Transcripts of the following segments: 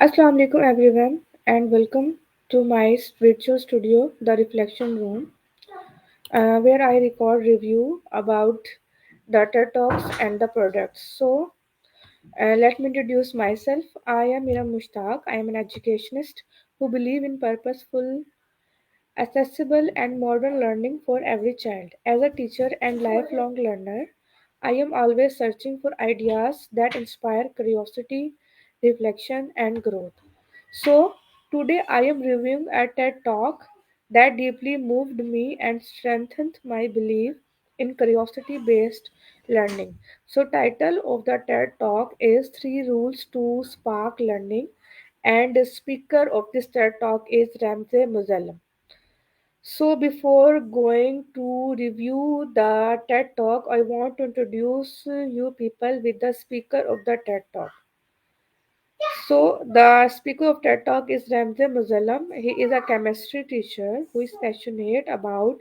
Assalamu alaikum everyone and welcome to my virtual studio, The Reflection Room, where I record review about the TED Talks and the products. Let me introduce myself. I am Mira Mushtaq. I am an educationist who believe in purposeful, accessible and modern learning for every child. As a teacher and lifelong learner, I am always searching for ideas that inspire curiosity, reflection, and growth. So, today I am reviewing a TED Talk that deeply moved me and strengthened my belief in curiosity based learning. So, title of the TED Talk is Three Rules to Spark Learning, and the speaker of this TED Talk is Ramsey Musallam. So, before going to review the TED Talk, I want to introduce you people with the speaker of the TED Talk. So, the speaker of TED Talk is Ramsey Musallam. He is a chemistry teacher who is passionate about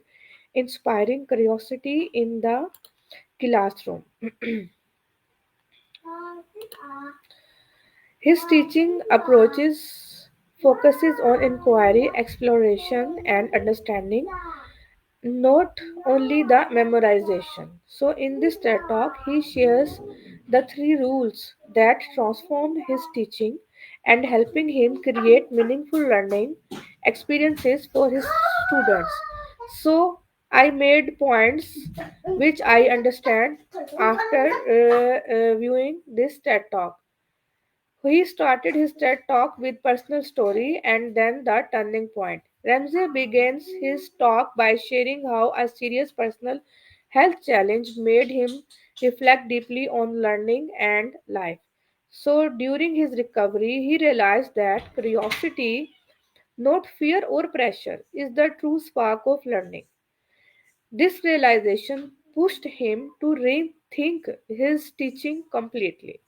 inspiring curiosity in the classroom. His teaching approaches focuses on inquiry, exploration, and understanding, not only the memorization. So, in this TED Talk, he shares the three rules that transformed his teaching and helping him create meaningful learning experiences for his students. So, I made points which I understand after viewing this TED Talk. He started his TED talk with personal story and then the turning point. Ramsey begins his talk by sharing how a serious personal health challenge made him reflect deeply on learning and life. So during his recovery, he realized that curiosity, not fear or pressure, is the true spark of learning. This realization pushed him to rethink his teaching completely.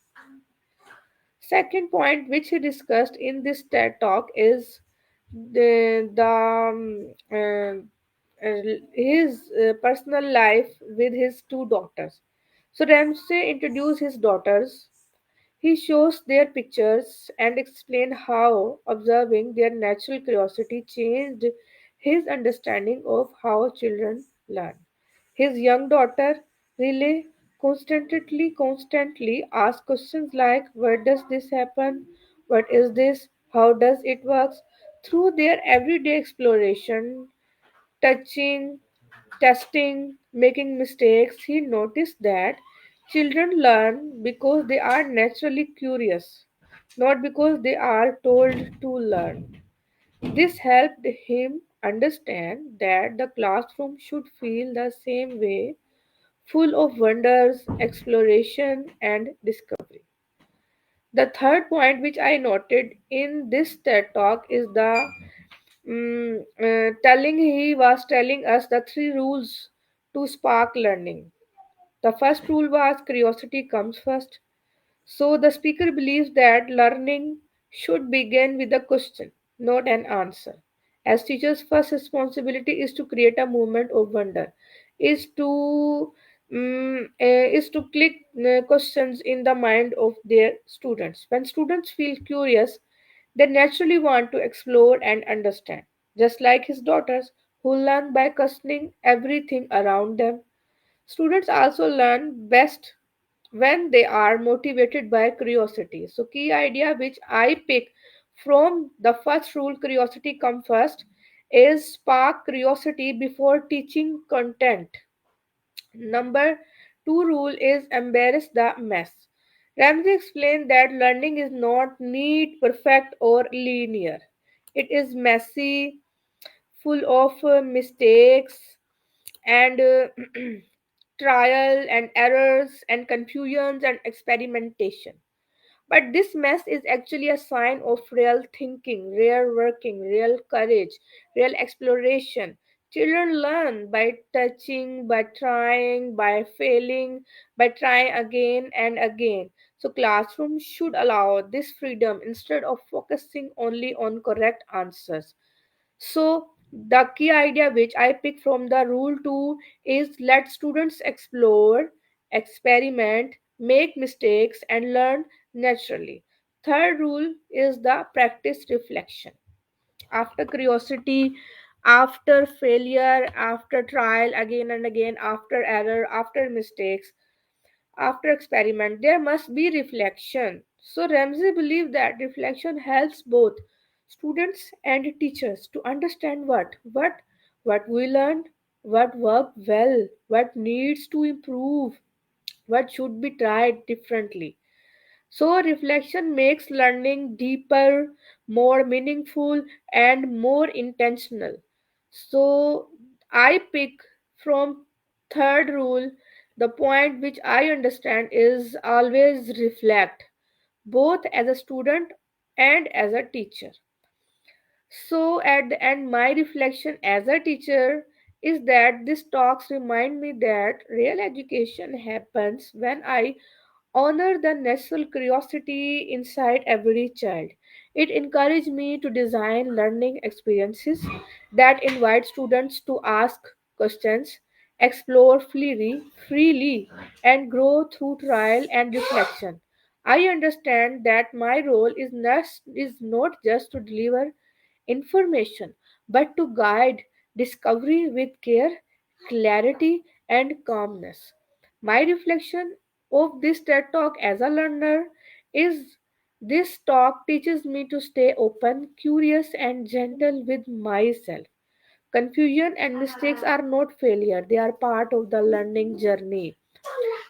Second point, which he discussed in this TED talk, is his personal life with his two daughters. So Ramsey introduced his daughters. He shows their pictures and explained how observing their natural curiosity changed his understanding of how children learn. His young daughter really constantly asks questions like where does this happen? What is this? How does it work? Through their everyday exploration, touching, testing, making mistakes, he noticed that children learn because they are naturally curious, not because they are told to learn. This helped him understand that the classroom should feel the same way, full of wonders, exploration, and discovery. The third point, which I noted in this TED talk, is the telling he was telling us the three rules to spark learning. The first rule was curiosity comes first. So the speaker believes that learning should begin with a question, not an answer. As teachers' first responsibility is to create a moment of wonder, is to is to click questions in the mind of their students. When students feel curious, they naturally want to explore and understand, just like his daughters, who learn by questioning everything around them. Students also learn best when they are motivated by curiosity. So, key idea which I pick from the first rule, curiosity come first, is spark curiosity before teaching content. Number two rule is embrace the mess. Ramsey explained that learning is not neat, perfect, or linear. It is messy, full of mistakes and trial and errors and confusions and experimentation. But this mess is actually a sign of real thinking, real working, real courage, real exploration. Children learn by touching, by trying, by failing, by trying again and again. So classrooms should allow this freedom instead of focusing only on correct answers. So the key idea which I pick from the rule 2 is let students explore, experiment, make mistakes and learn naturally. Third rule is the practice reflection. After curiosity, after failure, after trial again and again, after error, after mistakes, after experiment, there must be reflection. So Ramsey believed that reflection helps both students and teachers to understand what we learned, what worked well, what needs to improve, what should be tried differently. So, reflection makes learning deeper, more meaningful, and more intentional. So, I pick from third rule the point which I understand is always reflect, both as a student and as a teacher. So, at the end, my reflection as a teacher is that these talks remind me that real education happens when I honor the natural curiosity inside every child. It encouraged me to design learning experiences that invite students to ask questions, explore freely, and grow through trial and reflection. I understand that my role is not just to deliver information, but to guide discovery with care, clarity, and calmness. My reflection of this TED Talk as a learner is this talk teaches me to stay open, curious, and gentle with myself. Confusion and mistakes are not failure, they are part of the learning journey.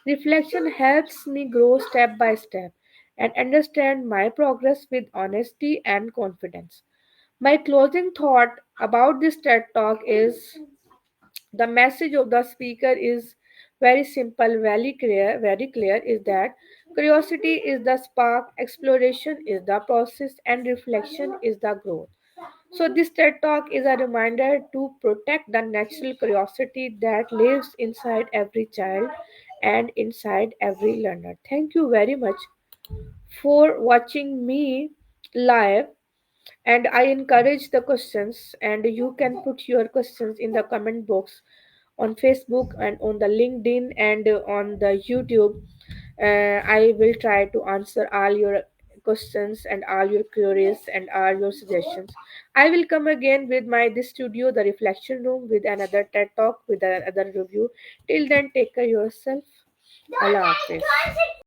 Reflection helps me grow step by step and understand my progress with honesty and confidence. My closing thought about this TED Talk is the message of the speaker is very simple, very clear is that curiosity is the spark, exploration is the process, and reflection is the growth. So, this TED Talk is a reminder to protect the natural curiosity that lives inside every child and inside every learner. Thank you very much for watching me live, and I encourage the questions, and you can put your questions in the comment box on Facebook and on the LinkedIn and on the YouTube. I will try to answer all your questions and all your queries and all your suggestions. I will come again with my this studio, the reflection room, with another TED talk with another review. Till then, take care yourself. Allah Hafiz.